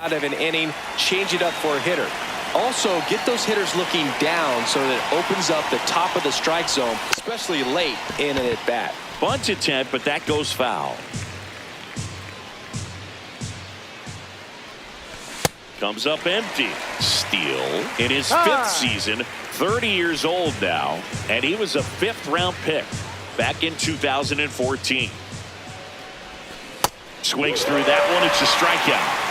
Out of an inning, change it up for a hitter. Also, get those hitters looking down so that it opens up the top of the strike zone, especially late in an at-bat. Bunt attempt, but that goes foul. Comes up empty. Steele in his fifth season, 30 years old now, and he was a fifth-round pick back in 2014. Swings through that one. It's a strikeout.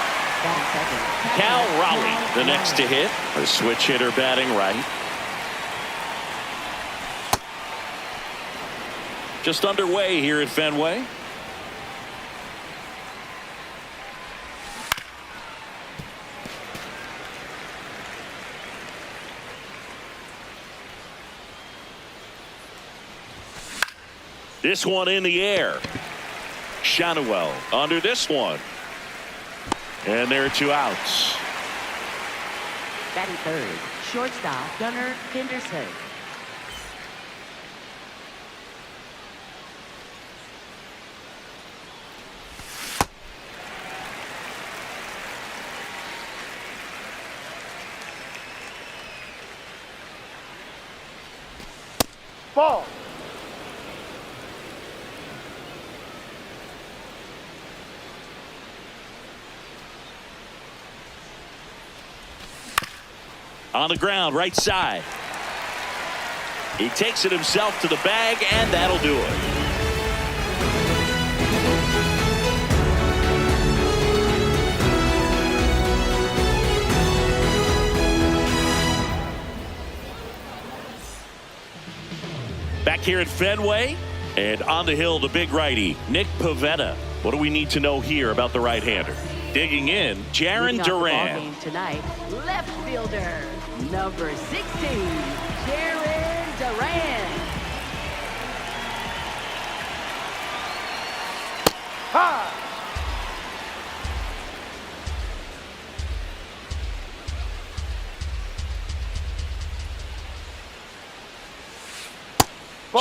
Cal Raleigh, the next to hit. A switch hitter batting right. Just underway here at Fenway. This one in the air. Shanuel under this one. And there are 2 outs. Batting third, shortstop Gunnar Henderson. Ball. On the ground, right side. He takes it himself to the bag, and that'll do it. Back here at Fenway, and on the hill, the big righty, Nick Pivetta. What do we need to know here about the right-hander? Digging in, Jarren Duran. Tonight, left fielder, number 16, Jarren Duran. Ha!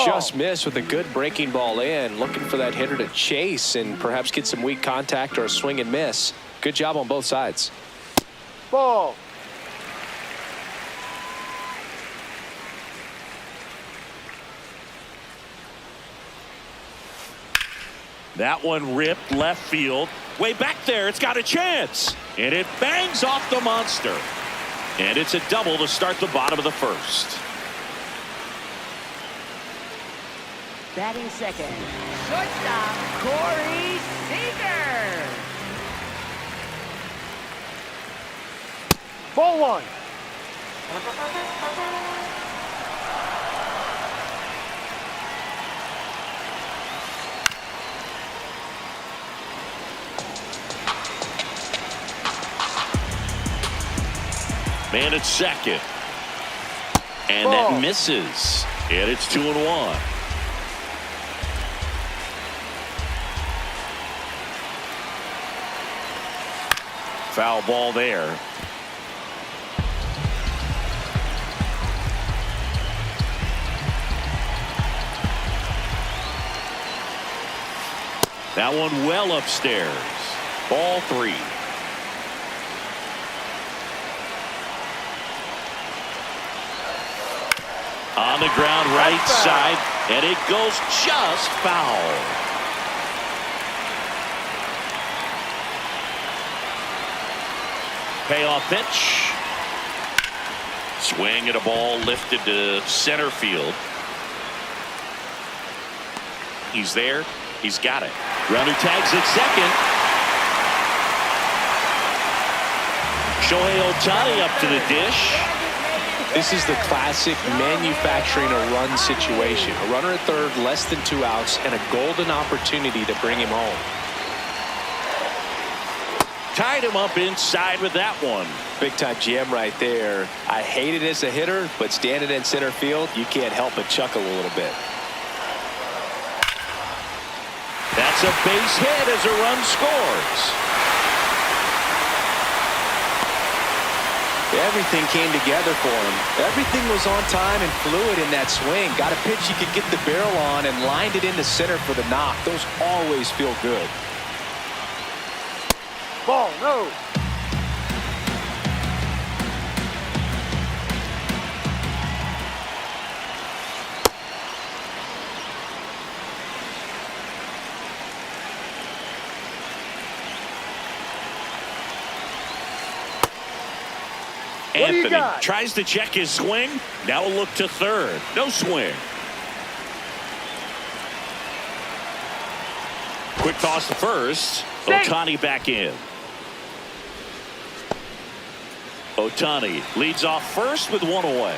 Just missed with a good breaking ball in. Looking for that hitter to chase and perhaps get some weak contact or a swing and miss. Good job on both sides. Ball. That one ripped left field. Way back there, it's got a chance. And it bangs off the monster. And it's a double to start the bottom of the first. Batting second, shortstop Corey Seager. Ball 1. Man at second. And that misses. And it's 2-1. Foul ball there. That one well upstairs. Ball 3. On the ground, right side, and it goes just foul. Payoff pitch. Swing at a ball lifted to center field. He's there. He's got it. Runner tags at second. Shohei Ohtani up to the dish. This is the classic manufacturing a run situation. A runner at third, less than 2 outs, and a golden opportunity to bring him home. Tied him up inside with that one. Big time jam right there. I hate it as a hitter, but standing in center field, you can't help but chuckle a little bit. That's a base hit as a run scores. Everything came together for him. Everything was on time and fluid in that swing. Got a pitch you could get the barrel on and lined it into center for the knock. Those always feel good. Ball, no. do you Anthony got? tries to check his swing. Now a look to third. No swing. Quick toss to first. Ohtani back in. Ohtani leads off first with one away.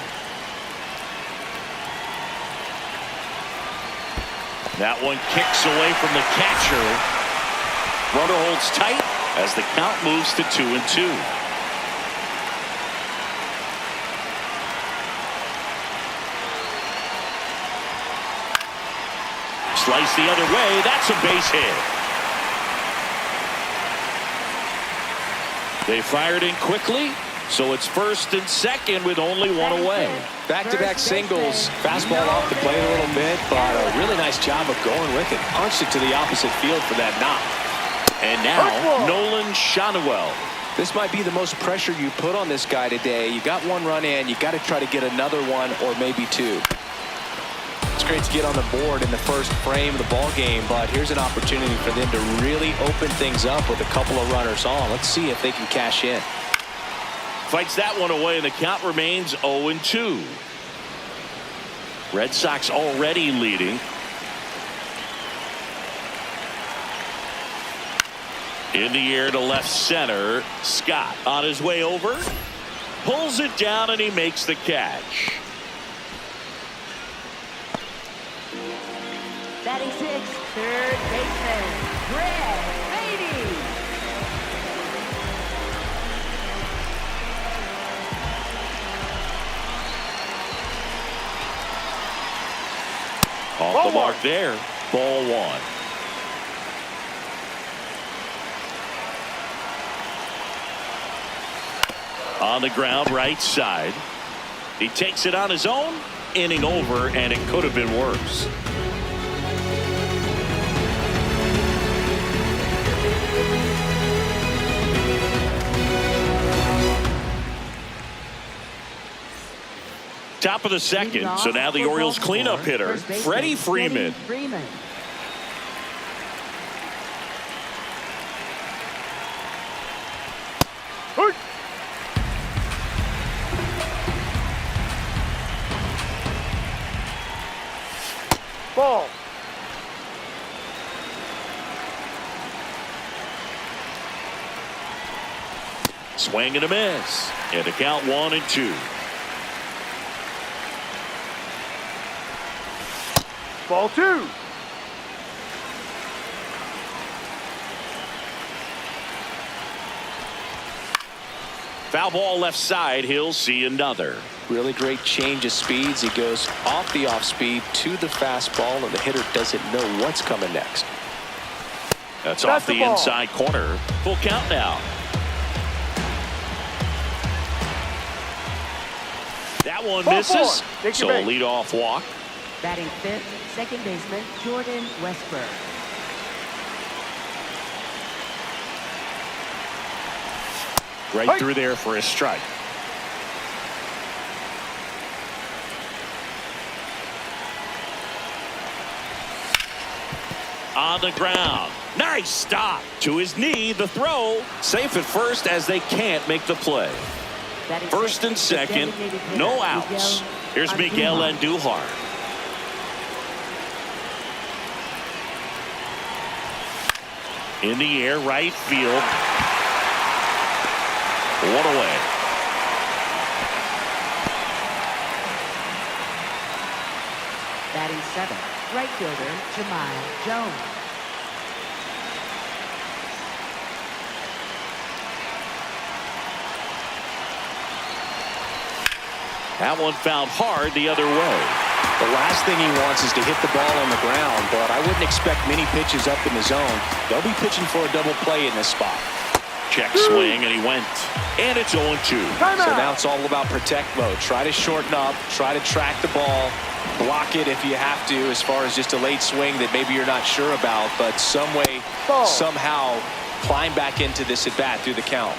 That one kicks away from the catcher. Runner holds tight as the count moves to 2-2. Slice the other way. That's a base hit. They fired in quickly, so it's first and second with only one away. Back-to-back singles. Fastball off the plate a little bit, but a really nice job of going with it. Punched it to the opposite field for that knock. And now, Nolan Schanuel. This might be the most pressure you put on this guy today. You got one run in. You got to try to get another one or maybe two. It's great to get on the board in the first frame of the ball game, but here's an opportunity for them to really open things up with a couple of runners on. Let's see if they can cash in. Fights that one away, and the count remains 0-2. Red Sox already leading. In the air to left center. Scott on his way over. Pulls it down, and he makes the catch. Batting sixth, third baseman, Brett Beatty. Off the mark there. Ball one. On the ground, right side. He takes it on his own. Inning over, and it could have been worse. Top of the second, so now the Orioles cleanup hitter, Freddie Freeman. Ball. Swing and a miss. And to count 1-2. Ball two. Foul ball left side. He'll see another. Really great change of speeds. He goes off the off speed to the fastball, and the hitter doesn't know what's coming next. That's off the inside corner. Full count now. That one misses. So a leadoff walk. Batting fifth, second baseman, Jordan Westburg. Right through there for a strike. On the ground. Nice stop. To his knee, the throw. Safe at first as they can't make the play. First and second, no outs. Here's Miguel Andujar. In the air, right field. One away. Batting seventh, right fielder, Jamal Jones. That one found hard the other way. The last thing he wants is to hit the ball on the ground, but I wouldn't expect many pitches up in the zone. They'll be pitching for a double play in this spot. Check swing, and he went. And it's 0-2. So now it's all about protect mode. Try to shorten up, try to track the ball, block it if you have to, as far as just a late swing that maybe you're not sure about, but some way, somehow climb back into this at bat through the count.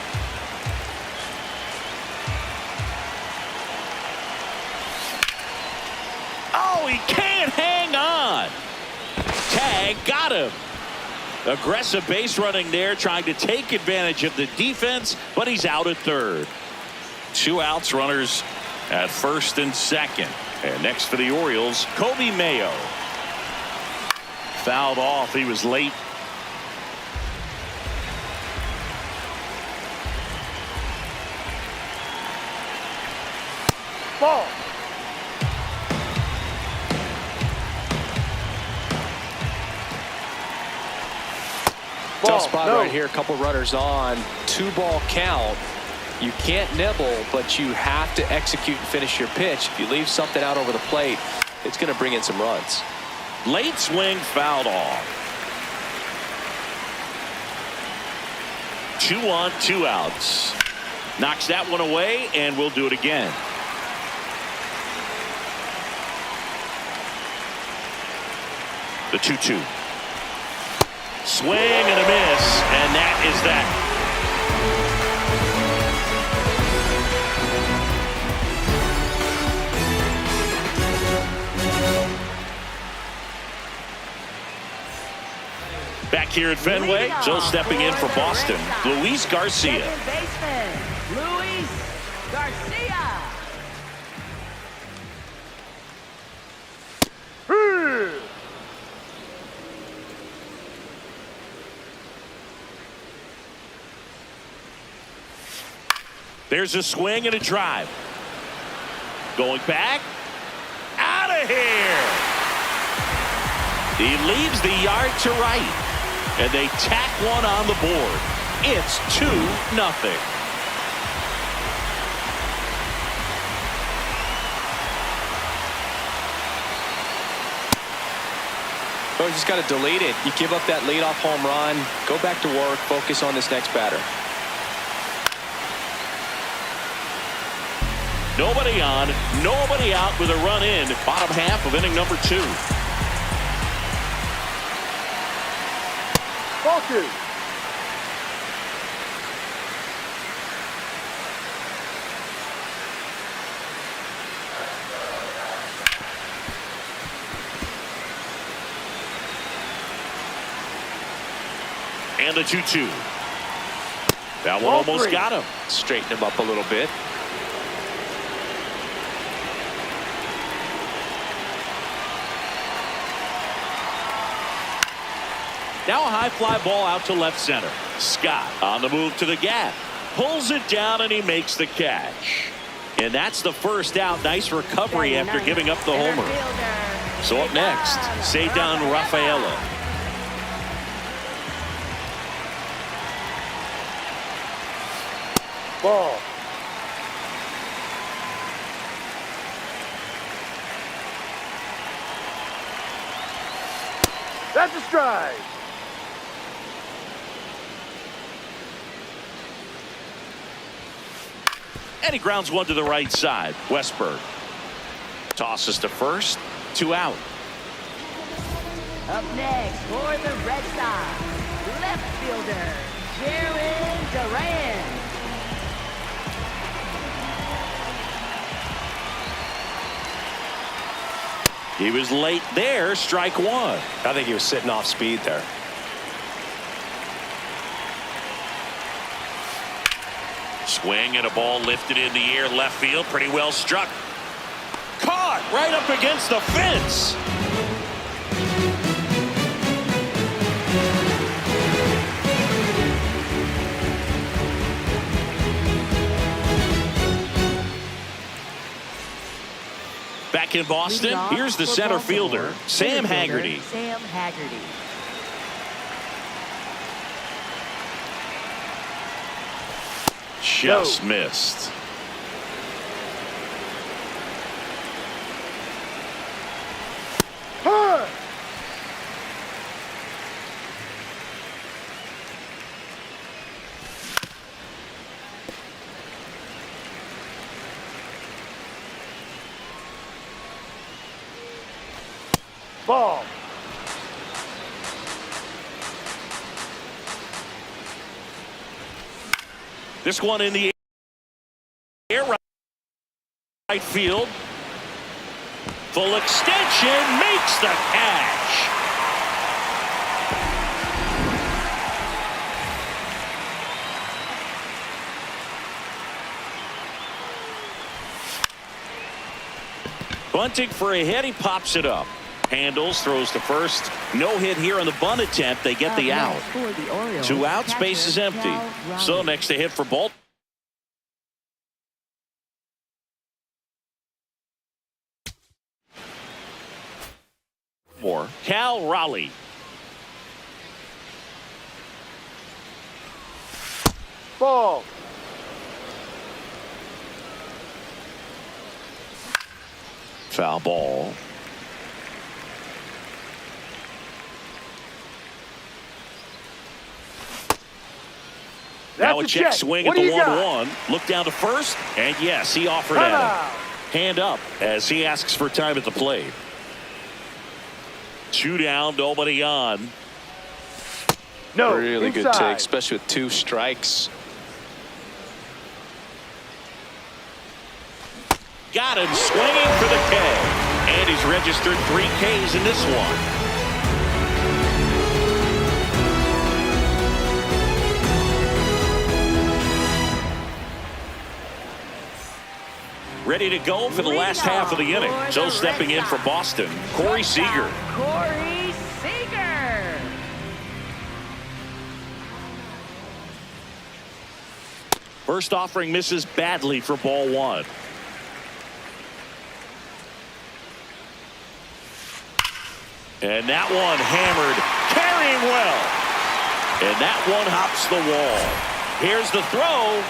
Oh, he can't hang on. Tag got him. Aggressive base running there, trying to take advantage of the defense, but he's out at third. 2 outs, runners at first and second. And next for the Orioles, Kobe Mayo. Fouled off. He was late. Ball. Tough spot no. right here. A couple runners on. 2-ball count. You can't nibble, but you have to execute and finish your pitch. If you leave something out over the plate, it's going to bring in some runs. Late swing, fouled off. 2 on, 2 outs. Knocks that one away, and we'll do it again. The 2-2. Swing and a miss, and that is that. Back here at Fenway, Joe stepping in for Boston, Luis Garcia. Second baseman, Luis Garcia. There's a swing and a drive. Going back. Out of here. He leaves the yard to right. And they tack one on the board. It's 2-0. Oh, you just got to delete it. You give up that leadoff home run. Go back to work. Focus on this next batter. Nobody on, nobody out with a run in. Bottom half of inning number 2. Ball 2. And the 2-2. That one Ball almost 3. got him. Straighten him up a little bit. Now a high fly ball out to left center. Scott on the move to the gap. Pulls it down and he makes the catch. And that's the first out. Nice recovery after giving up the homer. So up next, Ceddanne Rafaela. Ball. That's a strike. And he grounds one to the right side. Westberg tosses to first. 2 out. Up next for the Red Sox, left fielder, Jaron Duran. He was late there. Strike 1. I think he was sitting off speed there. Swing and a ball lifted in the air left field. Pretty well struck. Caught right up against the fence. Back in Boston, here's the center fielder, Sam Haggerty. Sam Haggerty. Just missed. Huh. Ball. This one in the air, right field. Full extension, makes the catch. Bunting for a hit. He pops it up. Handles, throws to first. No hit here on the bunt attempt. They get the out. 2 outs, base is empty. So next to hit for Baltimore. Cal Raleigh. Ball. Foul ball. Now a check swing at the 1-1. Look down to first, and yes, he offered at him. Hand up as he asks for time at the plate. 2 down, nobody on. No, really inside. good take, especially with 2 strikes. Got him swinging for the K. And he's registered 3 Ks in this one. Ready to go for the last half of the inning. So stepping in for Boston, Corey Seager. Corey Seager. First offering misses badly for ball 1. And that one hammered, carrying well. And that one hops the wall. Here's the throw.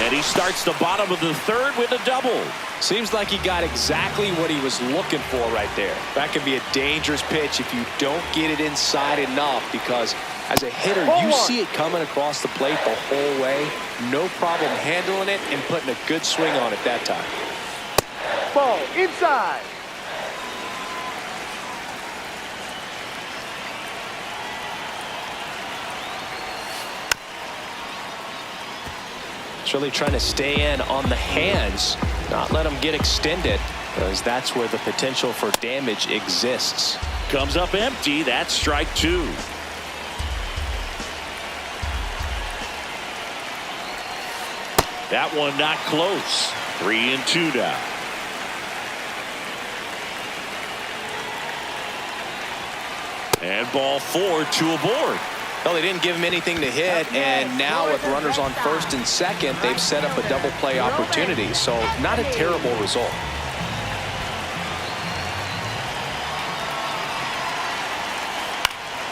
And he starts the bottom of the 3rd with a double. Seems like he got exactly what he was looking for right there. That could be a dangerous pitch if you don't get it inside enough, because as a hitter, you see it coming across the plate the whole way. No problem handling it and putting a good swing on it that time. Ball inside. It's really trying to stay in on the hands, not let them get extended, because that's where the potential for damage exists. Comes up empty. That's strike 2. That one not close. 3-2 now. And ball 4, 2 aboard. Well, they didn't give him anything to hit, and now with runners on first and second, they've set up a double play opportunity. So not a terrible result.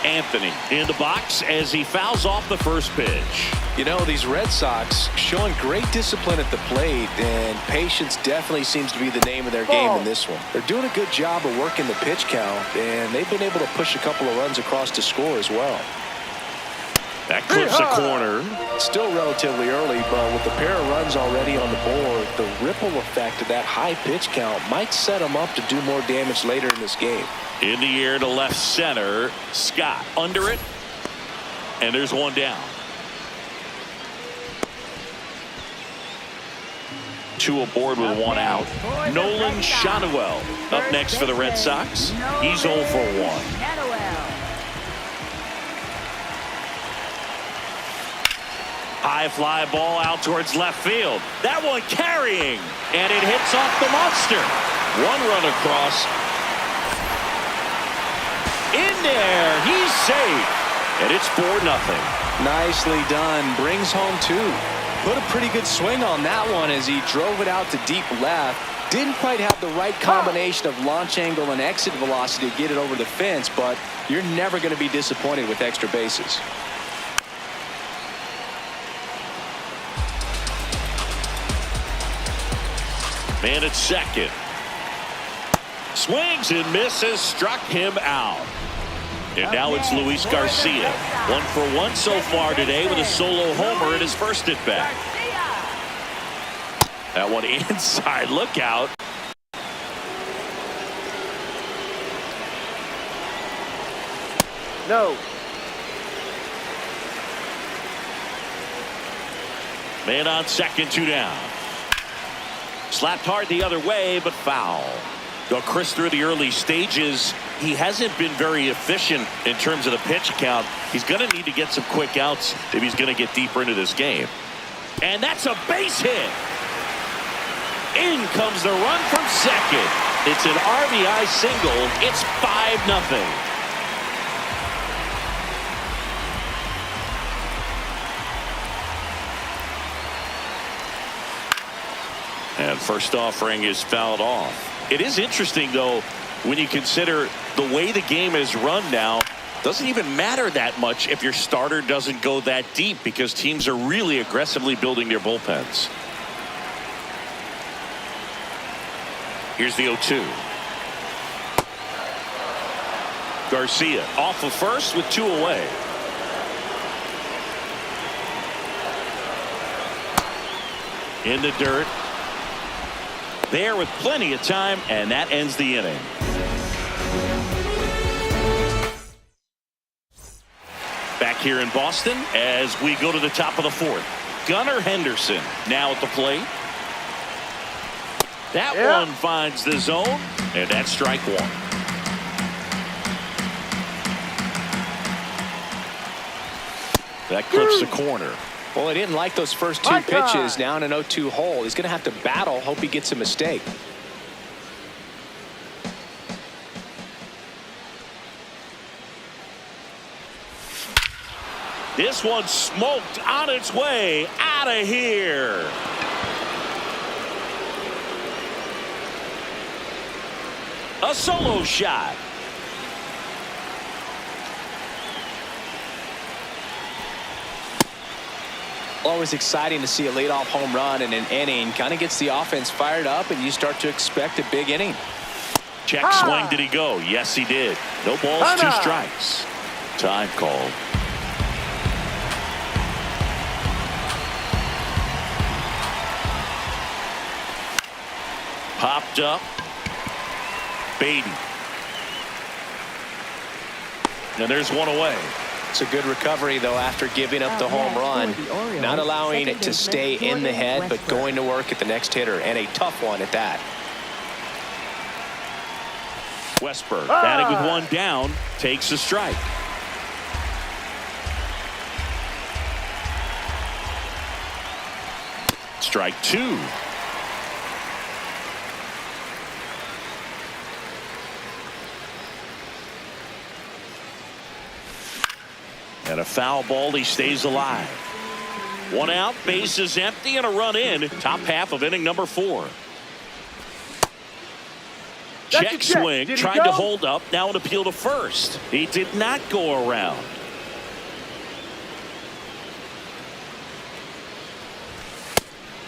Anthony in the box as he fouls off the first pitch. You know, these Red Sox showing great discipline at the plate, and patience definitely seems to be the name of their game in this one. They're doing a good job of working the pitch count, and they've been able to push a couple of runs across to score as well. That clips a corner. It's still relatively early, but with a pair of runs already on the board, the ripple effect of that high pitch count might set them up to do more damage later in this game. In the air to left center. Scott under it. And there's one down. 2 aboard with 1 out. Nolan Shotwell up next for the Red Sox. He's 0 for 1. High fly ball out towards left field. That one carrying. And it hits off the monster. 1 run across. In there. He's safe. And it's 4-0. Nicely done. Brings home 2. Put a pretty good swing on that one as he drove it out to deep left. Didn't quite have the right combination of launch angle and exit velocity to get it over the fence, but you're never going to be disappointed with extra bases. Man at second. Swings and misses. Struck him out. And now it's Luis Garcia. 1 for 1 so far today with a solo homer in his first at bat. That one inside. Look out. No. Man on second, 2 down. Slapped hard the other way, but foul. Go Chris through the early stages. He hasn't been very efficient in terms of the pitch count. He's going to need to get some quick outs if he's going to get deeper into this game. And that's a base hit. In comes the run from second. It's an RBI single. It's 5-0. And first offering is fouled off. It is interesting, though, when you consider the way the game is run now. Doesn't even matter that much if your starter doesn't go that deep, because teams are really aggressively building their bullpens. Here's the 0-2. Garcia off of first with 2 away. In the dirt. There with plenty of time, and that ends the inning. Back here in Boston as we go to the top of the 4th. Gunnar Henderson now at the plate. That one finds the zone, and that's strike 1. That clips the corner. Well, he didn't like those first 2 pitches. Now in an 0-2 hole. He's going to have to battle. Hope he gets a mistake. This one smoked on its way out of here. A solo shot. Always exciting to see a leadoff home run in an inning. Kind of gets the offense fired up, and you start to expect a big inning. Check swing. Did he go? Yes, he did. No balls, 2 strikes. Time called. Popped up. Beatty. And there's 1 away. It's a good recovery, though, after giving up the home run. Not allowing it to stay in the head, but going to work at the next hitter, and a tough one at that. Westberg batting with 1 down, takes a strike. Strike 2. And a foul ball. He stays alive. 1 out, bases empty, and a run in. Top half of inning number 4. Check swing, tried to hold up, now an appeal to first. He did not go around.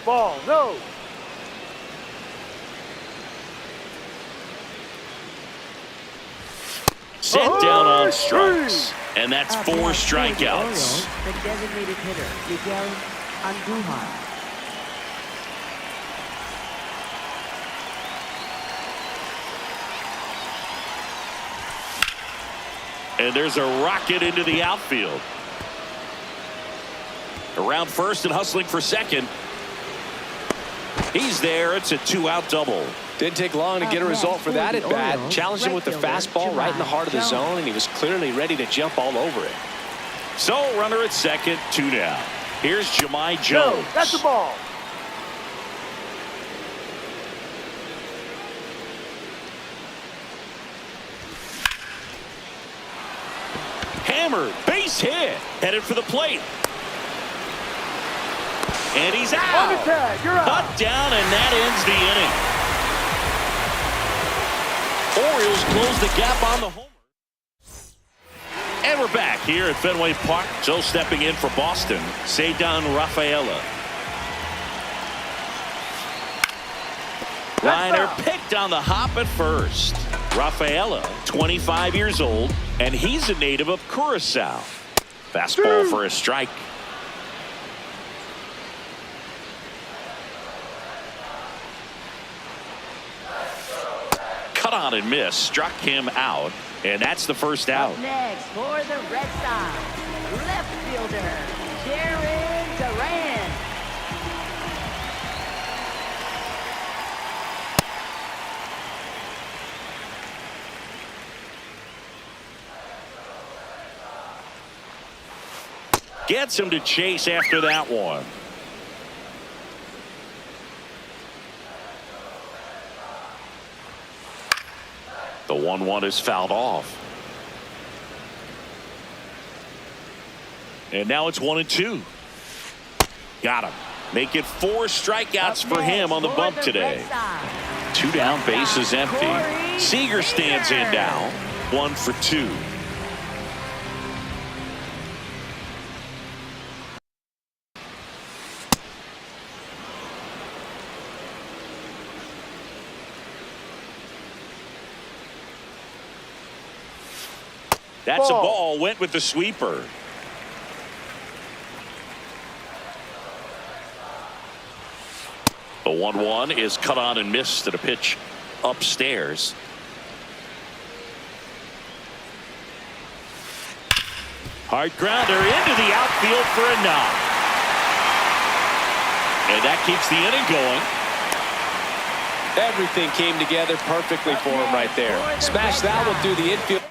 Ball, no. Sent down on strikes. And that's 4 strikeouts. The designated hitter, Miguel Andujar. And there's a rocket into the outfield. Around first and hustling for second. He's there. It's a 2-out double. Didn't take long to get a result for that at bat. Challenged him with the fastball right in the heart of the zone, and he was clearly ready to jump all over it. So runner at second, 2 down. Here's Jahmai Jones. No, that's the ball. Hammered, base hit, headed for the plate. And he's out. On the tag, you're out. Cut down, and that ends the inning. Orioles close the gap on the homer. And we're back here at Fenway Park. So stepping in for Boston, Ceddanne Rafaela. Liner picked on the hop at first. Rafaela, 25 years old, and he's a native of Curacao. Fastball for a strike. Cut on and miss, struck him out, and that's the first out. Up next for the Red Sox, left fielder, Jared Duran. Gets him to chase after that one. The 1-1 is fouled off. And now it's 1-2. Got him. Make it 4 strikeouts for him on the bump today. 2 down, bases empty. Seager stands in now. 1 for 2. That's a ball. Went with the sweeper. The 1-1 is cut on and missed at a pitch upstairs. Hard grounder into the outfield for a knock. And that keeps the inning going. Everything came together perfectly for him right there. Smash that one through the infield.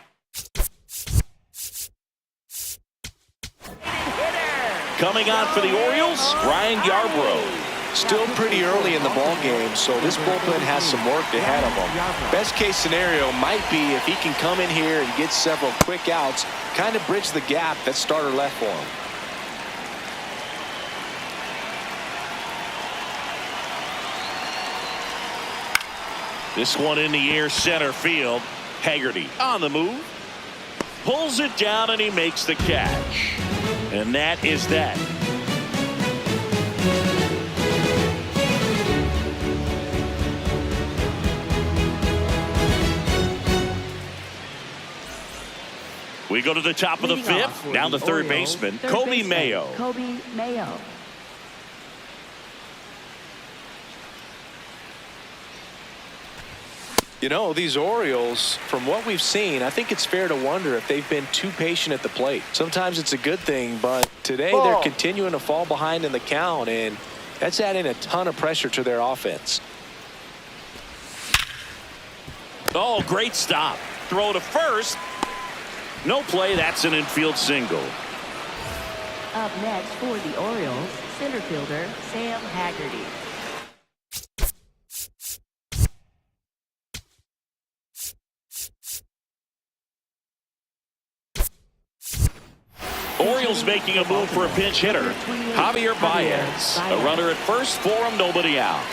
Coming on for the Orioles, Ryan Yarbrough. Still pretty early in the ball game, so this bullpen has some work ahead of them. Best case scenario might be if he can come in here and get several quick outs, kind of bridge the gap that starter left for him. This one in the air, center field. Haggerty on the move. Pulls it down and he makes the catch. And that is that. We go to the top of the 5th. Down to third baseman, Kobe Mayo. Kobe Mayo. You know, these Orioles, from what we've seen, I think it's fair to wonder if they've been too patient at the plate. Sometimes it's a good thing, but today they're continuing to fall behind in the count, and that's adding a ton of pressure to their offense. Oh, great stop. Throw to first. No play. That's an infield single. Up next for the Orioles, center fielder Sam Haggerty. Orioles making a move for a pinch hitter. Javier Baez. A runner at first for him, nobody out.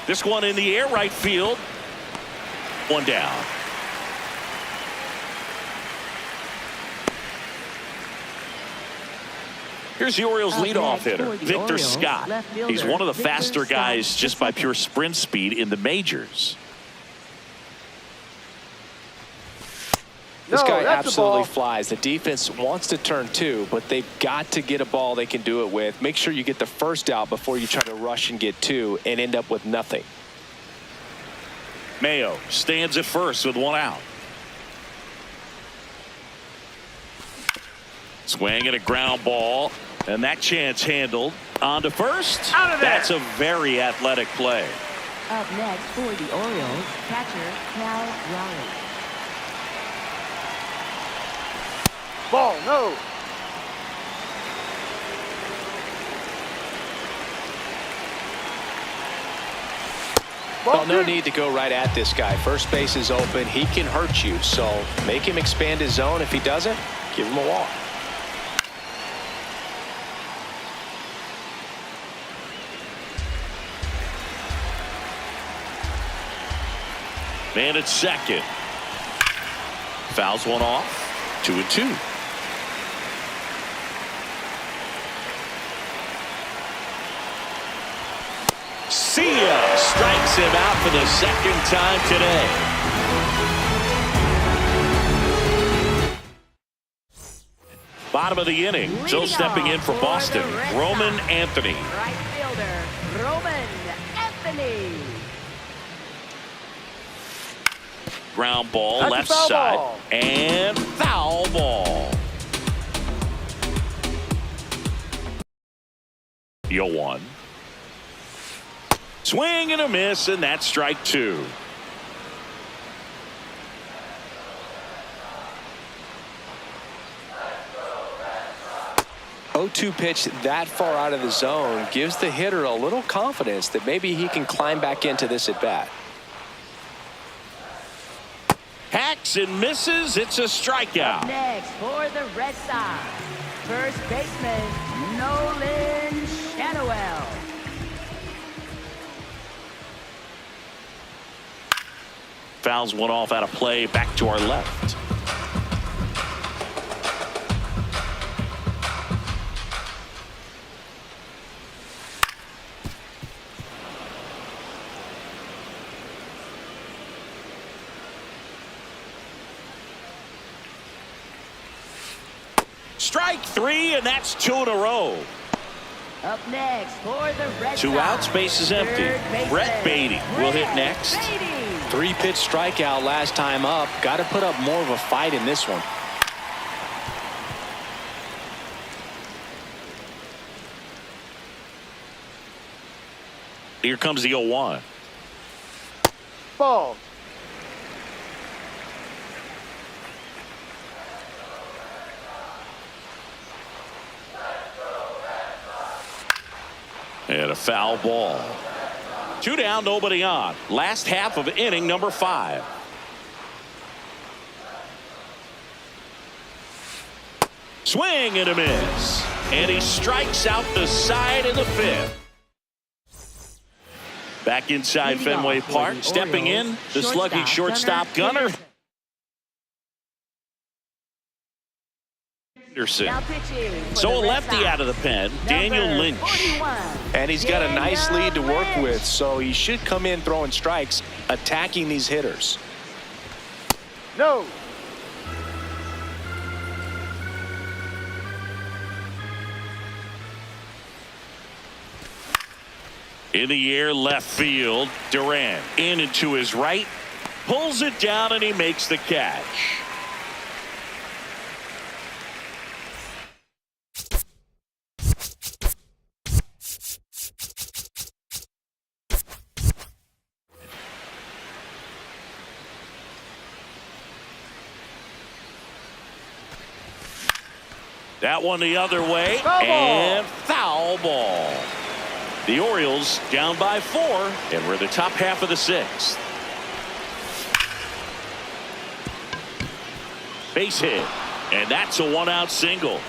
This one in the air, right field. One down. Here's the Orioles leadoff hitter, Victor Scott. He's one of the faster guys just by pure sprint speed in the majors. This guy absolutely flies. The defense wants to turn 2, but they've got to get a ball they can do it with. Make sure you get the first out before you try to rush and get 2 and end up with nothing. Mayo stands at first with 1 out. Swing and a ground ball, and that chance handled. On to first. Out of there. That's a very athletic play. Up next for the Orioles, catcher Cal Raleigh. Ball, no. Well, no need to go right at this guy. First base is open. He can hurt you, so make him expand his zone. If he doesn't, give him a walk. Man at second. Fouls one off. 2-2. See ya. Strikes him out for the second time today. Bottom of the inning. So stepping in for Boston, Roman Anthony. Right fielder, Roman Anthony. Ground ball, That's left a foul side, ball. and foul ball. 0-1. Swing and a miss, and that's strike 2. 0-2 pitch that far out of the zone gives the hitter a little confidence that maybe he can climb back into this at bat. Hacks and misses. It's a strikeout. Next for the Red Sox, first baseman Nolan Shadowell. Fouls one off out of play. Back to our left. Strike three, and that's 2 in a row. Up next for the Red Sox. 2 outs, base is empty. Brett Beatty will hit next. 3-pitch strikeout last time up. Got to put up more of a fight in this one. Here comes the 0-1. Ball. And a foul ball. 2 down, nobody on. Last half of inning number 5. Swing and a miss. And he strikes out the side of the 5th. Back inside Fenway Park. Stepping in, the slugging shortstop Gunnar Henderson. So a lefty out of the pen, Daniel Lynch. And he's got a nice lead to work with, so he should come in throwing strikes, attacking these hitters. No. In the air, left field. Durant in and to his right. Pulls it down, and he makes the catch. That one the other way, and foul ball. The Orioles down by 4, and we're in the top half of the 6th. Base hit, and that's a 1-out single.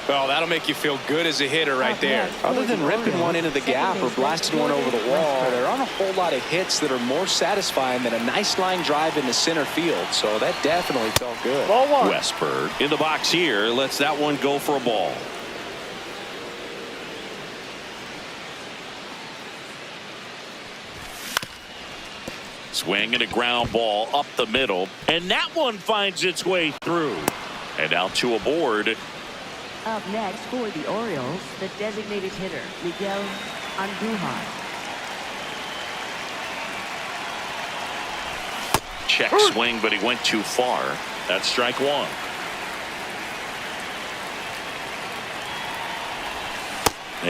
Well, that'll make you feel good as a hitter right there. Other than ripping one into the gap or blasting one over the wall, there aren't a whole lot of hits that are more satisfying than a nice line drive into center field. So that definitely felt good. Ball 1. Westberg in the box here. Lets that one go for a ball. Swing and a ground ball up the middle. And that one finds its way through. And out to a board. Up next for the Orioles, the designated hitter, Miguel Andujar. Check swing, but he went too far. That's strike 1.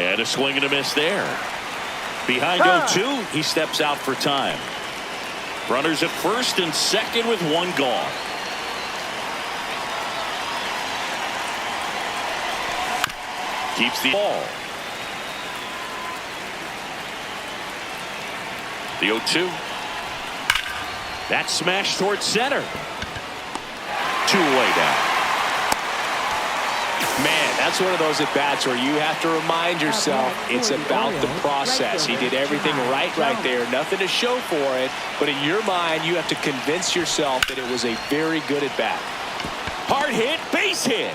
And a swing and a miss there. Behind 0-2, he steps out for time. Runners at first and second with 1 gone. Keeps the ball. The 0-2. That's smashed towards center. 2-away down. Man, that's one of those at-bats where you have to remind yourself it's about the process. He did everything right there. Nothing to show for it. But in your mind, you have to convince yourself that it was a very good at-bat. Hard hit, base hit.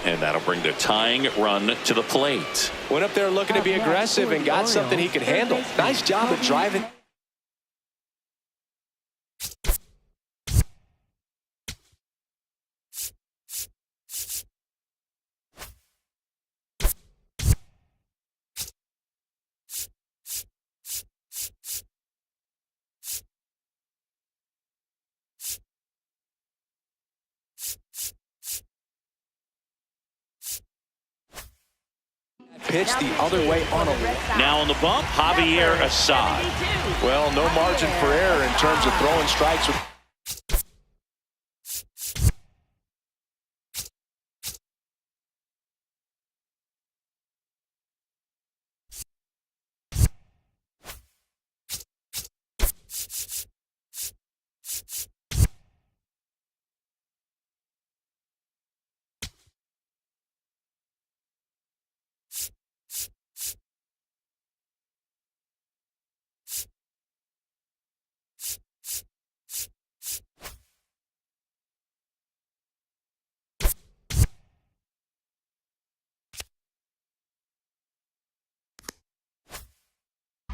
And that'll bring the tying run to the plate. Went up there looking to be aggressive and got something he could handle. Nice job of driving. Pitch the other way on a now on the bump, Javier Assad. Well, no margin for error in terms of throwing strikes with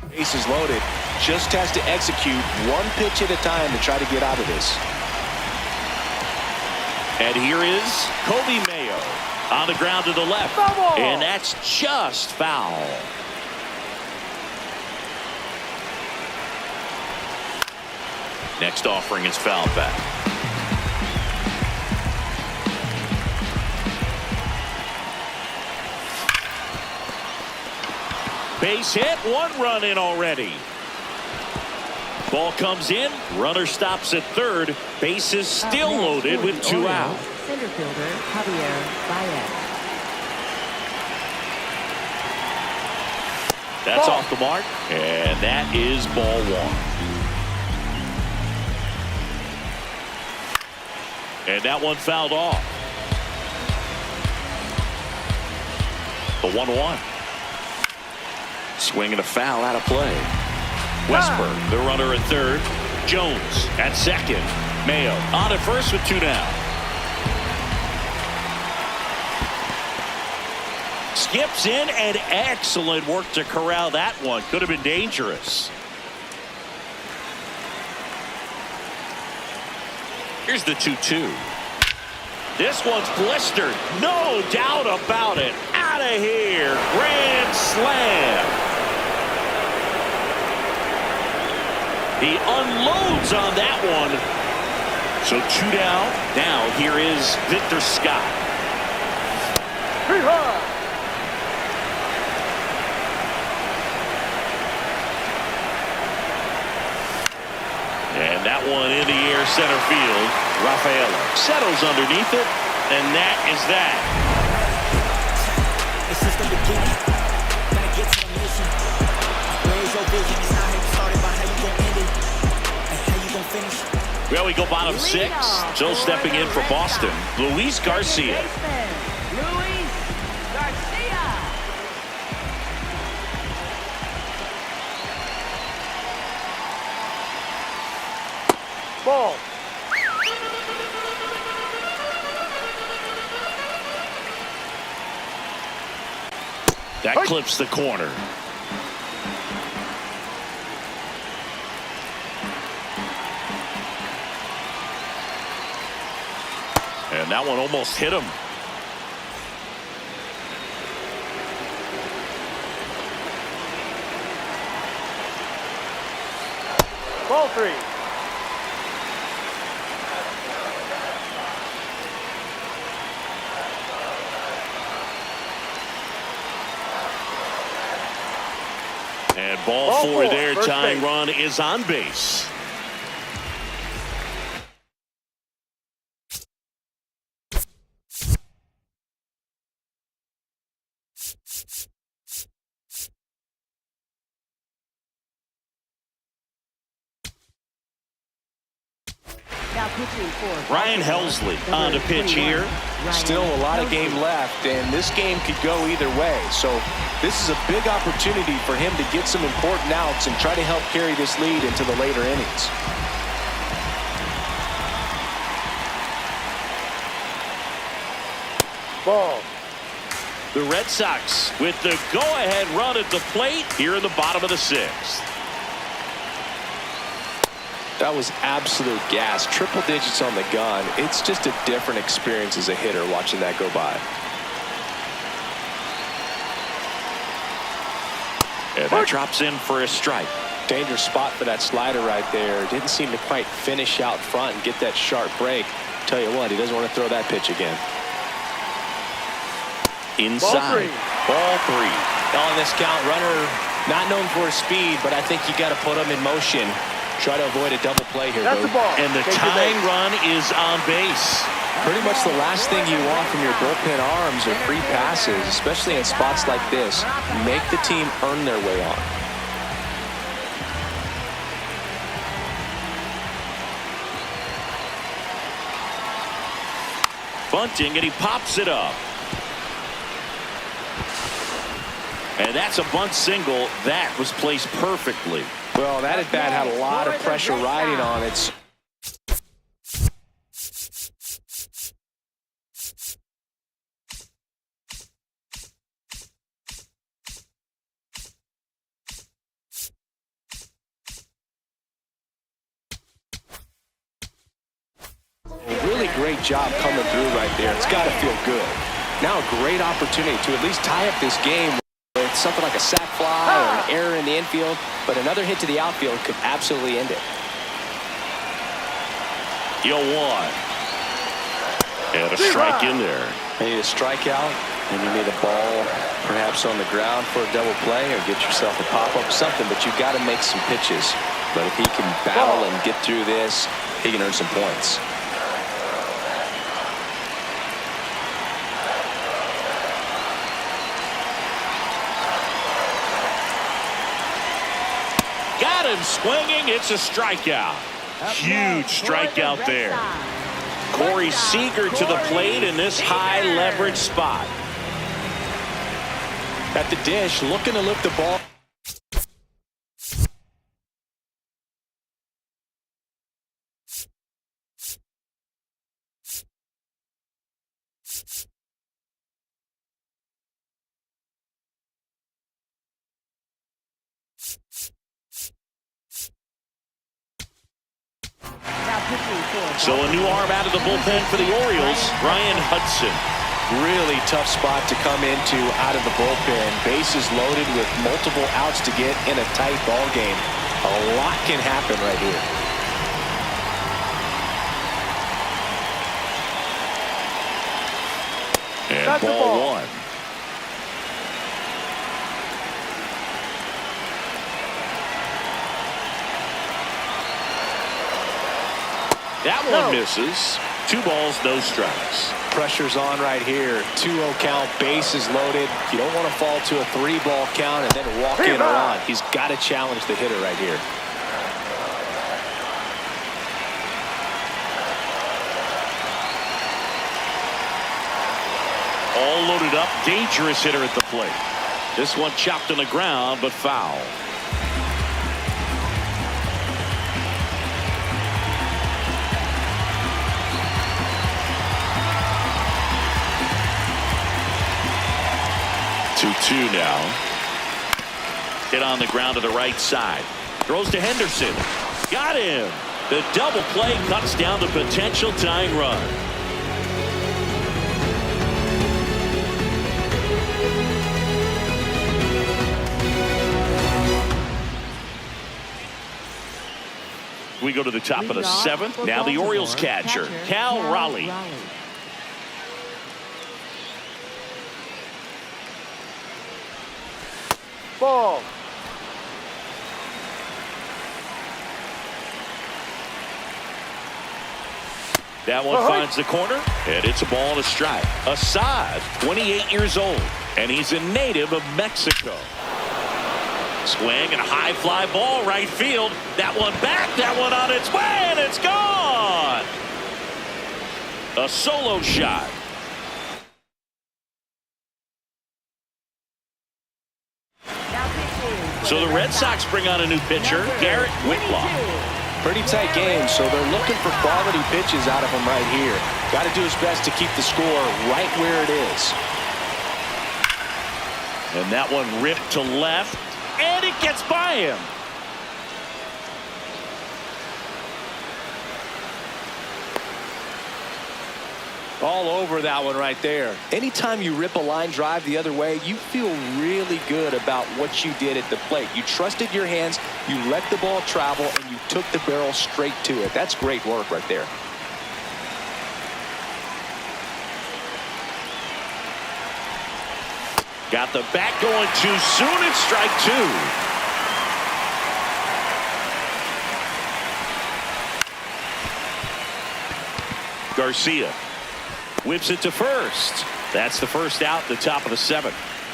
Bases loaded. Just has to execute one pitch at a time to try to get out of this. And here is Kobe Mayo on the ground to the left. And that's just foul. Next offering is foul back. Base hit, 1 run in already. Ball comes in, runner stops at third. Bases still loaded with 2 out. Center fielder Javier Baez. That's off the mark, and that is ball 1. And that one fouled off. The 1-1. Swing and a foul out of play. Westberg, the runner at third. Jones at second. Mayo on at first with 2 down. Skips in, and excellent work to corral that one. Could have been dangerous. Here's the 2-2. This one's blistered. No doubt about it. Out of here. Grand slam. He unloads on that one. So 2 down. Now here is Victor Scott. And that one in the air center field. Rafaela settles underneath it, and that is that. It's just the beginning. Gotta get to the mission. Where's your vision? It's not how you started, but how you gon' end it. And how you gon' finish. Well, we go bottom 6. Still stepping in for Boston, Luis Garcia. Luis Garcia. Ball. That clips the corner. And that one almost hit him. Ball 3. And ball 4 there. Tying run is on base. Now pitching for Ryan Helsley on to pitch here. Still a lot of game left, and this game could go either way. So this is a big opportunity for him to get some important outs and try to help carry this lead into the later innings. Ball. The Red Sox with the go-ahead run at the plate here in the bottom of the 6th. That was absolute gas. Triple digits on the gun. It's just a different experience as a hitter watching that go by. And that drops in for a strike. Dangerous spot for that slider right there. Didn't seem to quite finish out front and get that sharp break. Tell you what, he doesn't want to throw that pitch again. Inside. Ball 3. On this count, runner not known for his speed, but I think you got to put him in motion. Try to avoid a double play here. That's the ball. And the tying run is on base. Pretty much the last thing you want from your bullpen arms are free passes, especially in spots like this. Make the team earn their way on. Bunting, and he pops it up. And that's a bunt single. That was placed perfectly. Well, that at bat had a lot of pressure riding on it. great job coming through right there. It's got to feel good. Now a great opportunity to at least tie up this game with something like a sac fly or an error in the infield, but another hit to the outfield could absolutely end it. 0-1. And a strike in there. You need a strikeout, and you need a ball perhaps on the ground for a double play, or get yourself a pop-up, something, but you've got to make some pitches. But if he can battle and get through this, he can earn some points. Got him swinging. It's a strikeout. Huge strikeout there. Corey Seager to the plate in this high leverage spot. At the dish, looking to lift the ball. So a new arm out of the bullpen for the Orioles, Ryan Hudson. Really tough spot to come into out of the bullpen. Bases loaded with multiple outs to get in a tight ball game. A lot can happen right here. And ball 1. That one misses. 2 balls, no strikes. Pressure's on right here. 2-0 count, bases loaded. You don't want to fall to a 3-ball count and then walk in or on. He's got to challenge the hitter right here. All loaded up, dangerous hitter at the plate. This one chopped on the ground, but foul. Two now. Hit on the ground to the right side. Throws to Henderson. Got him. The double play cuts down the potential tying run. We go to the top of the 7th. Now the Orioles catcher, Cal Raleigh. Ball. That one finds the corner, and it's a ball and a strike. Assad, 28 years old, and he's a native of Mexico. Swing and a high fly ball right field. That one back, that one on its way, and it's gone. A solo shot. So the Red Sox bring on a new pitcher, Garrett Whitlock. Pretty tight game, so they're looking for quality pitches out of him right here. Got to do his best to keep the score right where it is. And that one ripped to left, and it gets by him. All over that one right there. Anytime you rip a line drive the other way, you feel really good about what you did at the plate. You trusted your hands, you let the ball travel, and you took the barrel straight to it. That's great work right there. Got the bat going too soon. It's strike 2. Garcia whips it to first. That's the first out, the top of the 7th.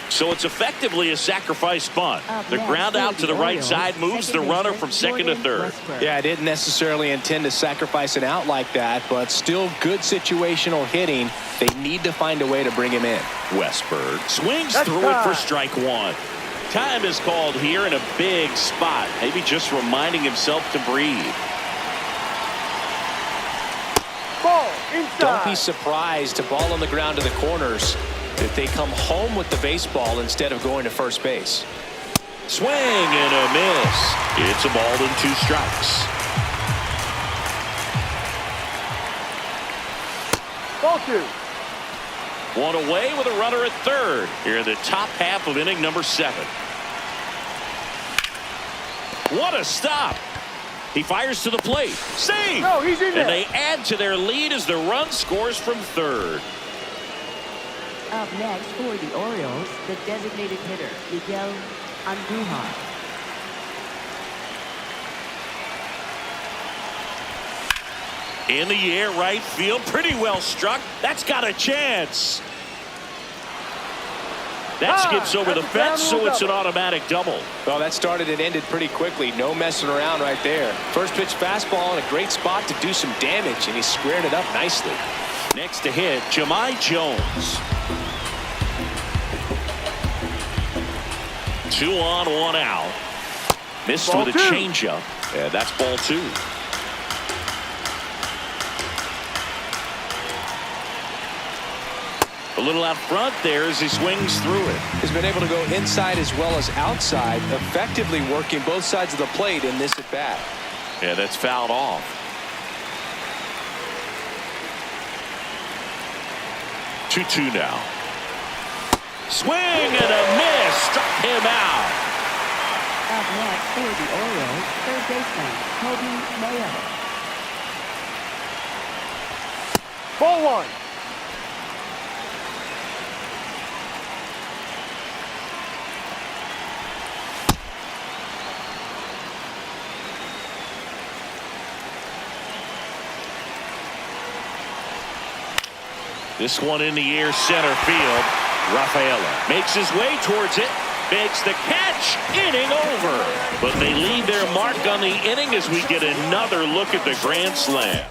So it's effectively a sacrifice bunt. The ground out to the right side moves the runner from second to third. Yeah, I didn't necessarily intend to sacrifice an out like that, but still good situational hitting. They need to find a way to bring him in. Westberg swings through it for strike 1. Time is called here in a big spot. Maybe just reminding himself to breathe. Don't be surprised to ball on the ground to the corners if they come home with the baseball instead of going to first base. Swing and a miss. It's a ball and 2 strikes. Ball 2. One away with a runner at third here in the top half of inning number 7. What a stop. He fires to the plate. Save! No, he's in there. And they add to their lead as the run scores from third. Up next for the Orioles, the designated hitter, Miguel Andujar. In the air, right field, pretty well struck. That's got a chance. That skips over the fence, so it's an automatic double. Well, that started and ended pretty quickly. No messing around right there. First pitch fastball in a great spot to do some damage, and he squared it up nicely. Next to hit, Jahmai Jones. 2 on, 1 out. Missed Ball with a 2. changeup. And that's ball 2. A little out front there as he swings through it. He's been able to go inside as well as outside, effectively working both sides of the plate in this at bat. Yeah, that's fouled off. 2-2 now. Swing and a miss. Struck him out. Up next for the Orioles, third baseman, Kobe Mayo. Ball 1. This one in the air, center field. Rafaela makes his way towards it. Makes the catch. Inning over. But they leave their mark on the inning as we get another look at the grand slam.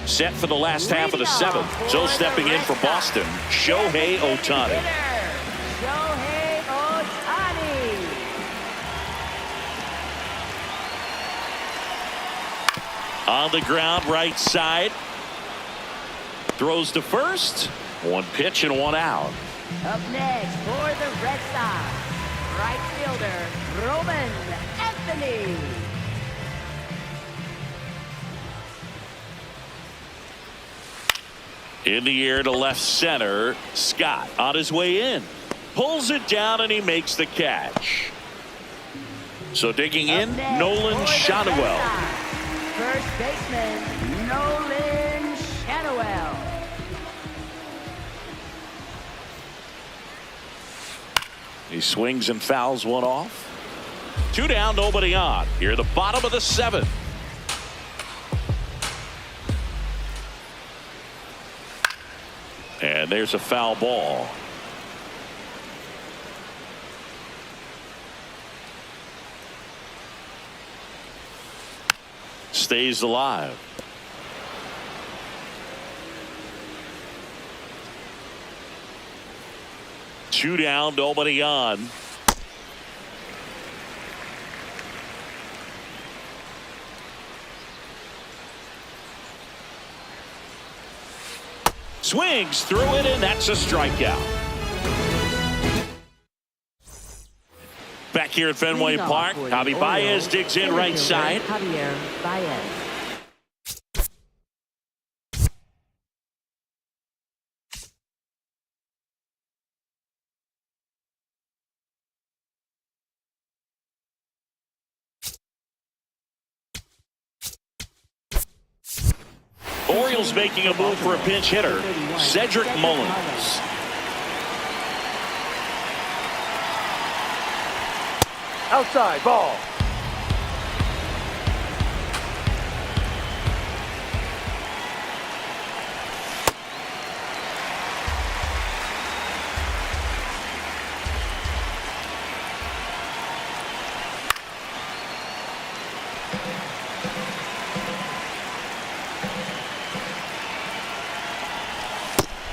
Set for the last half of the 7th. So stepping in for Boston, Shohei Ohtani. Shohei Ohtani. On the ground, right side. Throws to first. 1 pitch and 1 out. Up next for the Red Sox, right fielder, Roman Anthony. In the air to left center. Scott on his way in. Pulls it down and he makes the catch. So digging in, Nolan Shadowell. First baseman, Nolan Shadowell. He swings and fouls one off. 2 down, nobody on. Here at the bottom of the 7th. And there's a foul ball. Stays alive. Two down, nobody on. Swings through it, and that's a strikeout. Back here at Fenway Park, Javi Baez digs in right side. Javier Baez. Orioles making a move for a pinch hitter, Cedric Mullins. Outside, ball.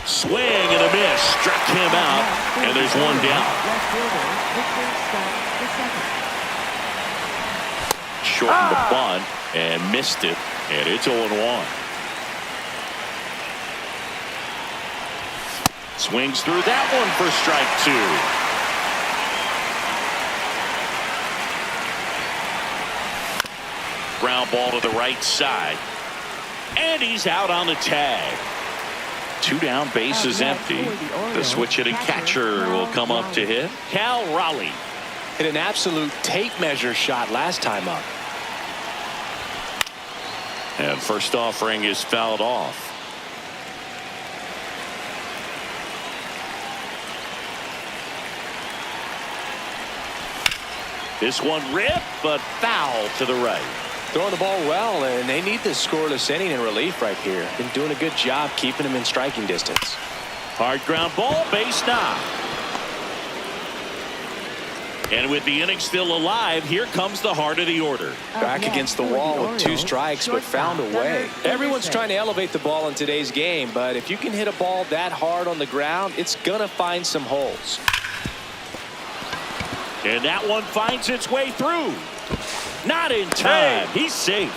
Swing and a miss. Struck him out. And there's 1 down. Left fielder, Victor Scott II. Shortened the bunt and missed it. And it's 0-1. Swings through that one for strike 2. Ground ball to the right side. And he's out on the tag. 2 down, base is empty. The switch hitting catcher will come up to hit. Cal Raleigh. Hit an absolute tape measure shot last time up. And first offering is fouled off. This one ripped, but foul to the right. Throwing the ball well, and they need this scoreless inning in relief right here. Been doing a good job keeping him in striking distance. Hard ground ball, base knock. And with the inning still alive, here comes the heart of the order. Back against the wall with 2 strikes, but found a way. Everyone's trying to elevate the ball in today's game, but if you can hit a ball that hard on the ground, it's gonna find some holes. And that one finds its way through. Not in time. He's safe.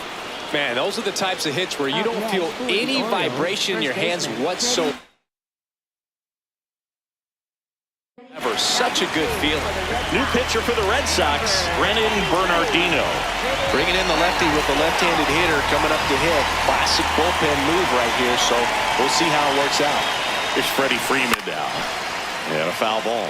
Man, those are the types of hits where you don't feel any vibration in your hands whatsoever. Such a good feeling. New pitcher for the Red Sox, Brennan Bernardino. Bringing in the lefty with the left-handed hitter coming up to hit. Classic bullpen move right here, so we'll see how it works out. Here's Freddie Freeman now. And a foul ball.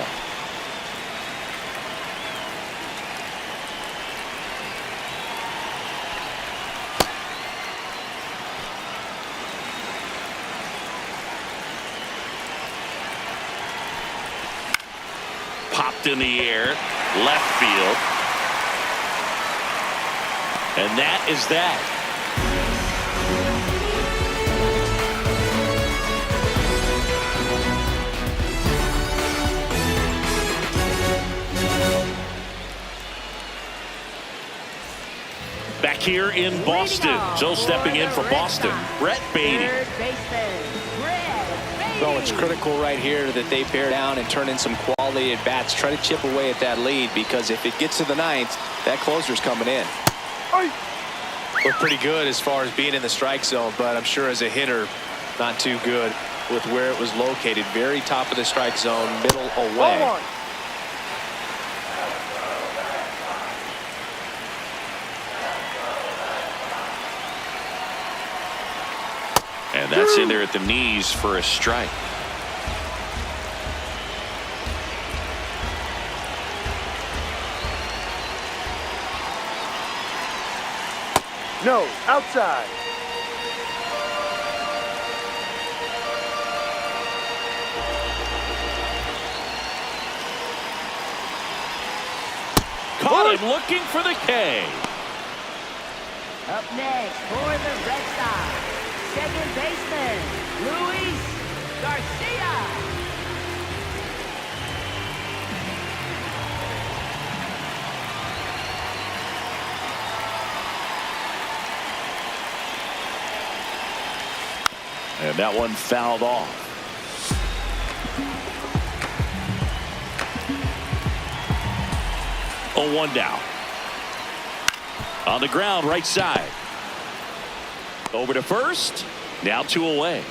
Popped in the air, left field. And that is that. Back here in Boston, Joe stepping in for Boston, Brett Beatty. Well, it's critical right here that they bear down and turn in some quality at bats. Try to chip away at that lead, because if it gets to the 9th, that closer's coming in. Look pretty good as far as being in the strike zone, but I'm sure as a hitter, not too good with where it was located. Very top of the strike zone, middle away. And that's in there at the knees for a strike. No, outside. Caught him looking for the K. Up next for the Red Sox, second baseman, Luis Garcia. And that one fouled off. Oh, 1 down. On the ground, right side. Over to first. Now 2 away.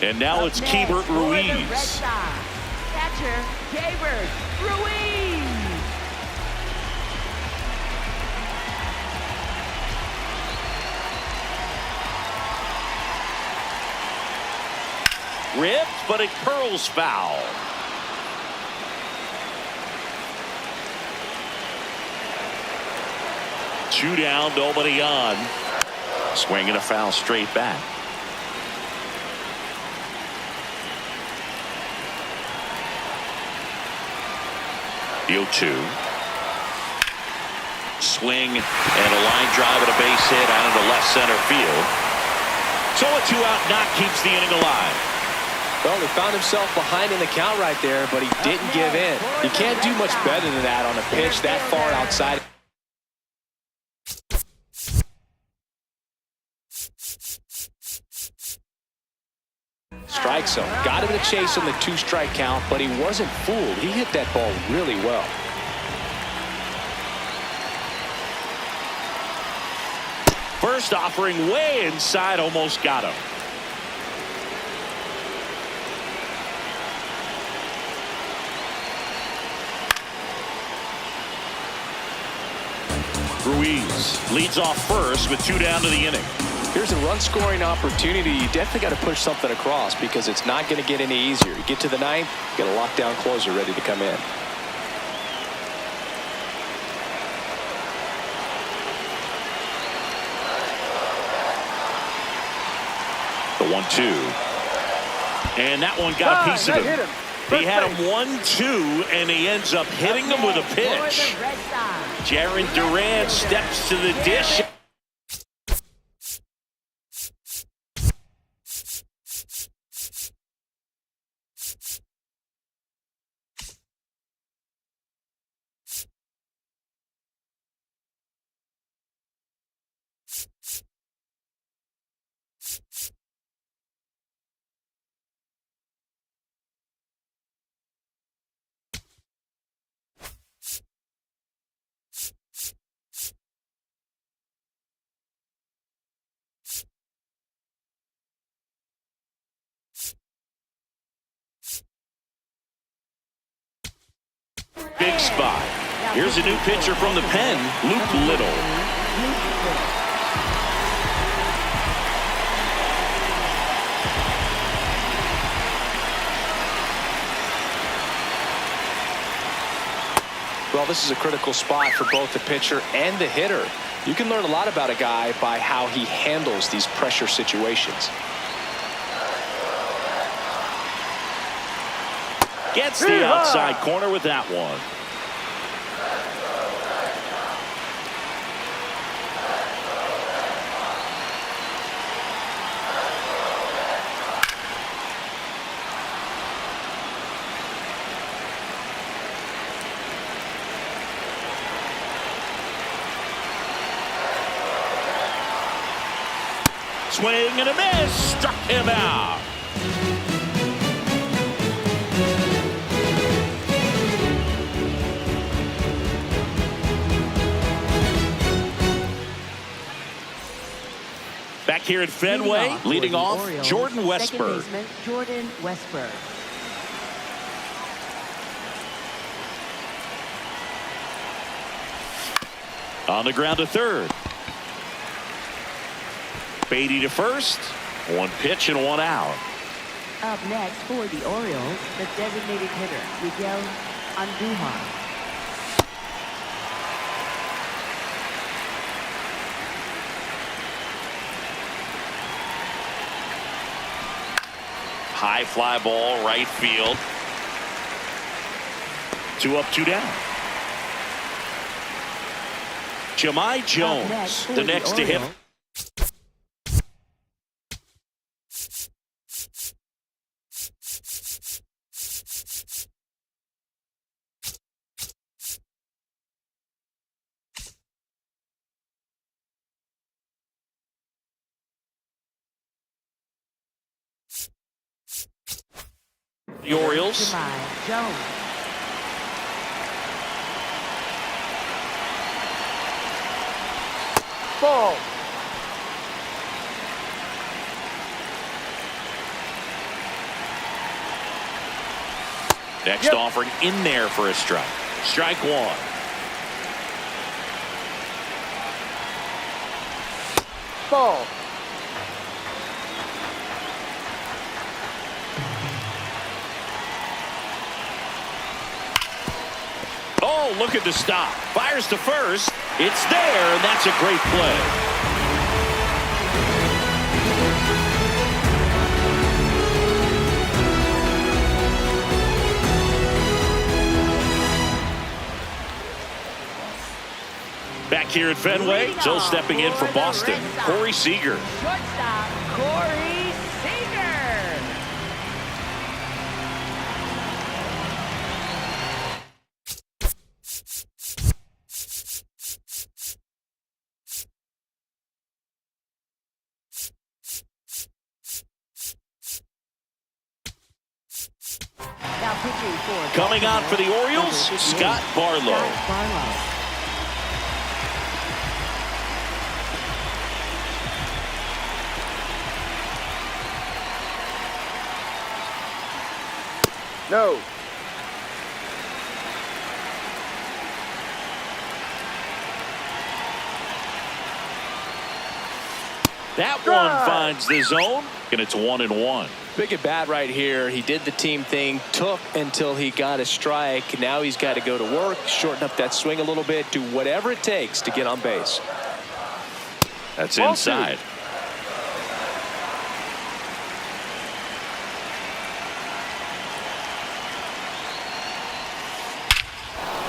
And now it's Keibert Ruiz. Catcher, Keibert Ruiz. Ripped, but it curls foul. Two down, nobody on. Swinging a foul straight back. The 0-2. Swing and a line drive and a base hit out into left center field. So a 2-out knock keeps the inning alive. Well, he found himself behind in the count right there, but he didn't give in. You can't do much better than that on a pitch that far outside. Strike zone. Got him to chase on the 2-strike count, but he wasn't fooled. He hit that ball really well. First offering way inside, almost got him. Ruiz leads off first with 2 down to the inning. Here's a run-scoring opportunity. You definitely got to push something across because it's not going to get any easier. You get to the ninth, you got a lockdown closer ready to come in. The 1-2. And that one got a piece of him. He had him 1-2, and he ends up hitting him with a pitch. Jaron Durant steps to the dish. Big spot. Here's a new pitcher from the pen, Luke Little. Well, this is a critical spot for both the pitcher and the hitter. You can learn a lot about a guy by how he handles these pressure situations. Gets the outside corner with that one. Swing and a miss. Struck him out. Back here at Fenway, leading off, Jordan Westburg. Jordan Westburg. On the ground to third. Beatty to first. One pitch and one out. Up next for the Orioles, the designated hitter, Miguel Andujar. High fly ball, right field. 2 up, 2 down. Jahmai Jones, the next to hit. The Orioles. Jahmai Jones. Ball. Next offering in there for a strike. Strike one. Ball. Oh, look at the stop. Fires to first. It's there, and that's a great play. Back here at Fenway, so stepping in for Boston, Corey Seager. Shortstop, Corey Seager. Now pitching for Coming on for the Orioles, Scott Barlow. No. That one finds the zone, and it's 1-1. Big at bat right here. He did the team thing, took until he got a strike. Now he's got to go to work, shorten up that swing a little bit, do whatever it takes to get on base. That's inside.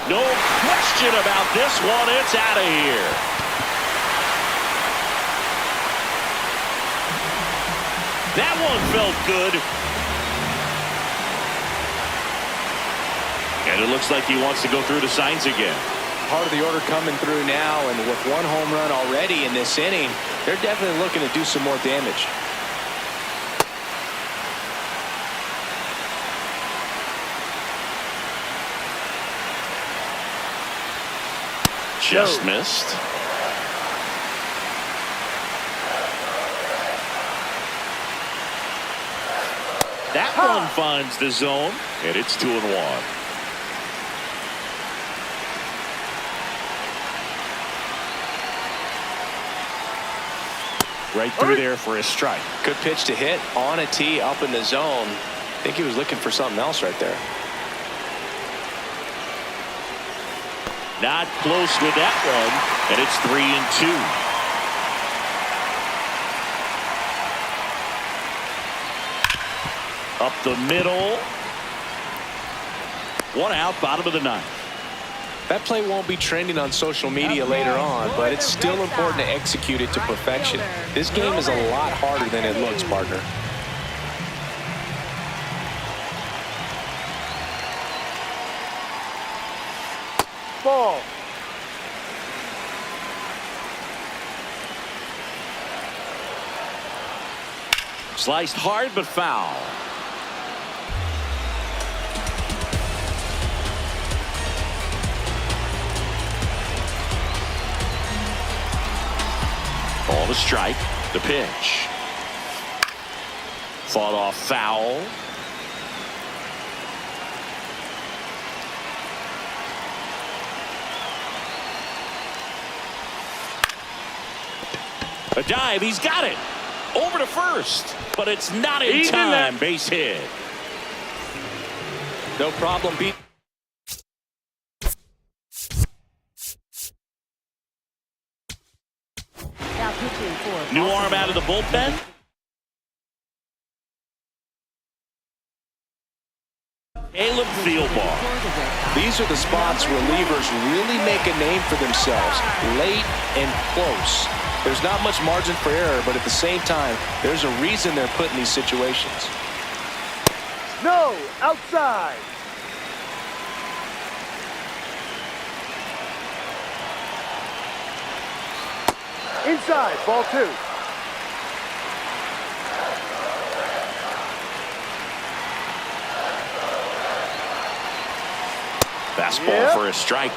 No question about this one. It's out of here. That one felt good. And it looks like he wants to go through the signs again. Part of the order coming through now, and with one home run already in this inning, they're definitely looking to do some more damage. Just missed. That one finds the zone, and it's 2-1. Right through there for a strike. Good pitch to hit on a tee up in the zone. I think he was looking for something else right there. Not close with that one, and it's 3-2. Up the middle. One out, bottom of the ninth. That play won't be trending on social media later on, but it's still important to execute it to perfection. This game is a lot harder than it looks, partner. Ball. Sliced hard but foul. Ball to strike. The pitch. Fought off foul. A dive. He's got it. Over to first. But it's not in time. Base hit. No problem. Beat. New arm out of the bullpen. Caleb Fieldbar. These are the spots relievers really make a name for themselves. Late and close. There's not much margin for error, but at the same time, there's a reason they're put in these situations. No, outside. Inside, ball 2. Fastball for a strike.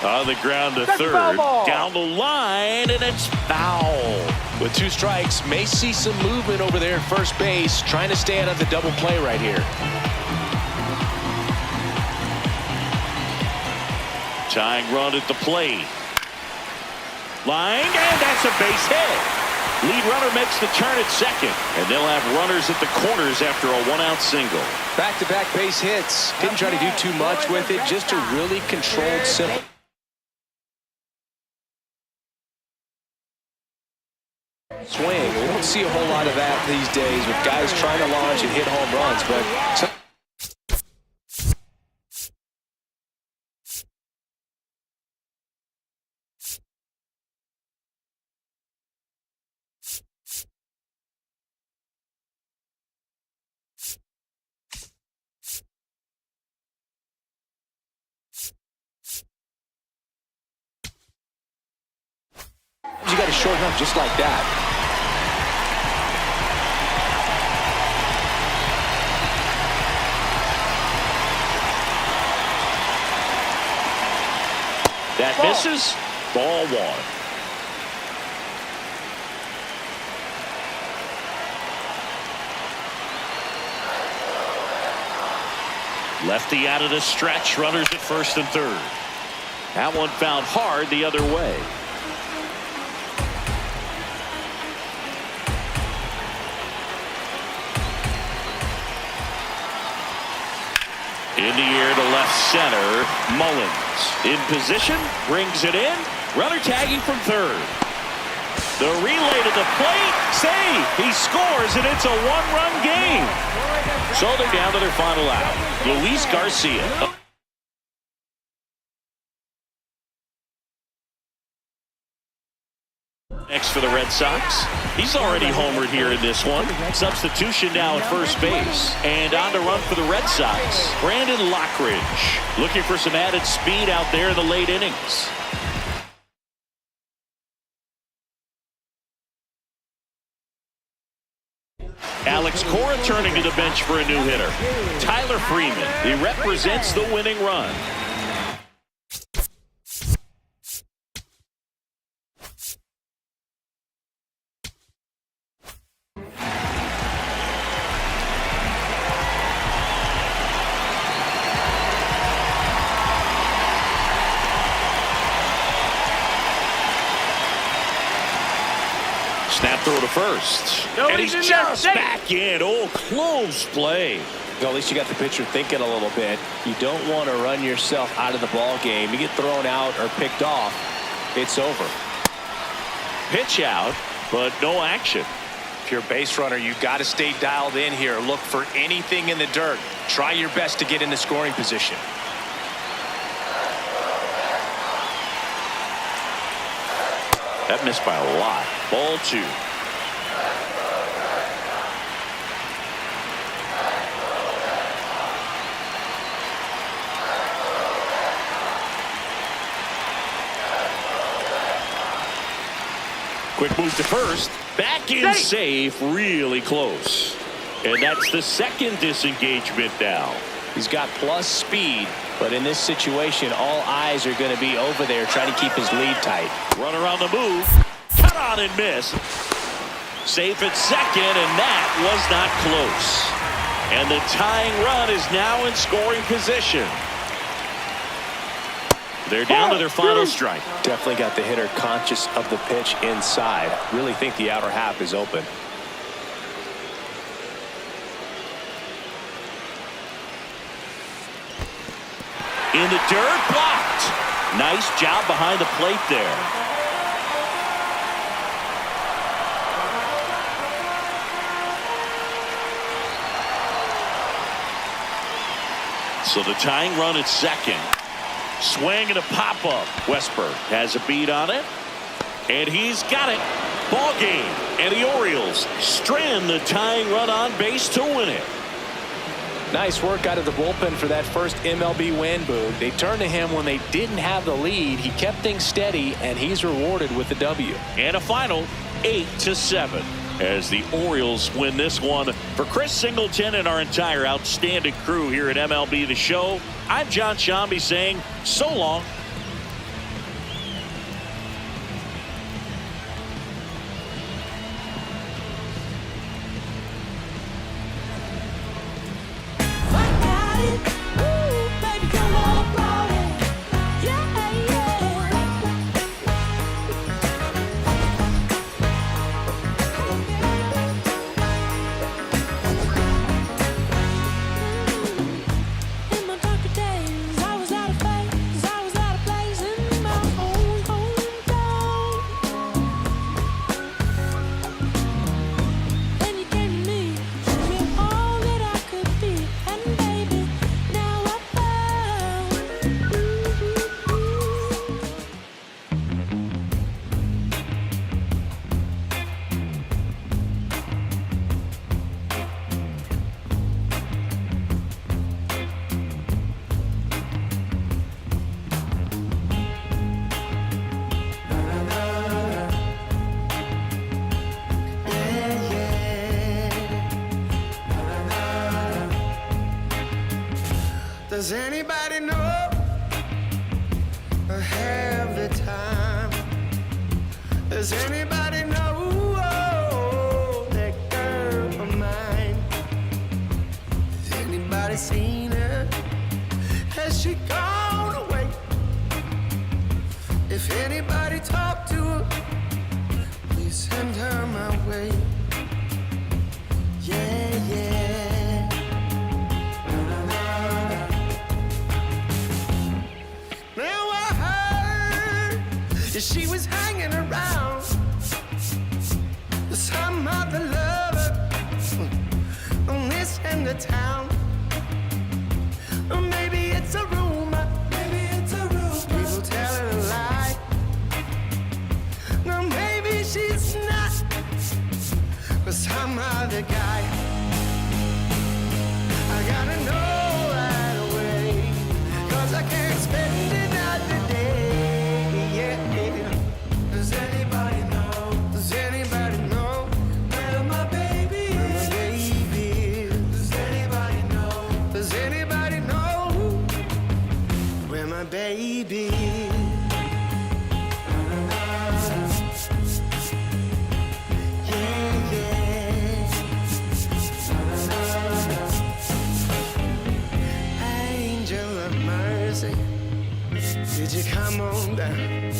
On the ground to That's third. foul ball. Down the line, and it's foul. With 2 strikes, may see some movement over there at first base, trying to stay out of the double play right here. Tying run at the plate. Line, and that's a base hit. Lead runner makes the turn at second, and they'll have runners at the corners after a 1-out single. Back-to-back base hits. Didn't try to do too much with it, just a really controlled, simple swing. We don't see a whole lot of that these days with guys trying to launch and hit home runs, but you got to shorten up just like that. That misses. Ball 1. Lefty out of the stretch. Runners at first and third. That one found hard the other way. In the air to left center. Mullins in position, brings it in. Runner tagging from third. The relay to the plate. Save. He scores, and it's a one-run game. So they're down to their final out. Luis Garcia. Next for the Red Sox. He's already homered here in this one. Substitution now at first base. And on to run for the Red Sox, Brandon Lockridge. Looking for some added speed out there in the late innings. Alex Cora turning to the bench for a new hitter. Tyler Freeman. He represents the winning run. Snap throw to first. And he's just back in. Oh, close play. Well, at least you got the pitcher thinking a little bit. You don't want to run yourself out of the ball game. You get thrown out or picked off, it's over. Pitch out, but no action. If you're a base runner, you've got to stay dialed in here. Look for anything in the dirt. Try your best to get in the scoring position. That missed by a lot. Ball two. Quick move to first. Back in safe. Really close. And that's the second disengagement now. He's got plus speed, but in this situation, all eyes are going to be over there trying to keep his lead tight. Runner on the move. Cut on and miss. Safe at second, and that was not close. And the tying run is now in scoring position. They're down to their final strike. Definitely got the hitter conscious of the pitch inside. Really think the outer half is open. In the dirt, blocked. Nice job behind the plate there. So the tying run at second. Swing and a pop-up. Westberg has a beat on it. And he's got it. Ball game. And the Orioles strand the tying run on base to win it. Nice work out of the bullpen for that first MLB win, Boog. They turned to him when they didn't have the lead. He kept things steady, and he's rewarded with the W. And a final 8-7 as the Orioles win this one. For Chris Singleton and our entire outstanding crew here at MLB The Show, I'm John Shambi saying so long. Does anybody know or have the time? Does anybody know that girl of mine? Has anybody seen her? If anybody talk to her, please send her my way. Yeah, yeah. Now I heard that she was hanging around with some other lover on this end of town. Or maybe it's a rumor. Maybe it's a rumor. People telling a lie. No, maybe she's not with some other guy. I gotta know right away, 'cause I can't spend another day. Yeah. Does anybody know? Does anybody know where my baby is? Where my baby is? Does anybody know? Does anybody know where my baby is? Yeah, yeah. Angel of mercy, did you come on down?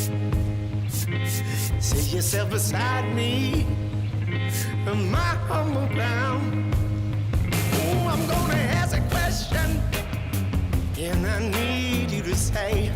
Sit yourself beside me on my humble ground. Oh, I'm gonna ask a question, and I need you to say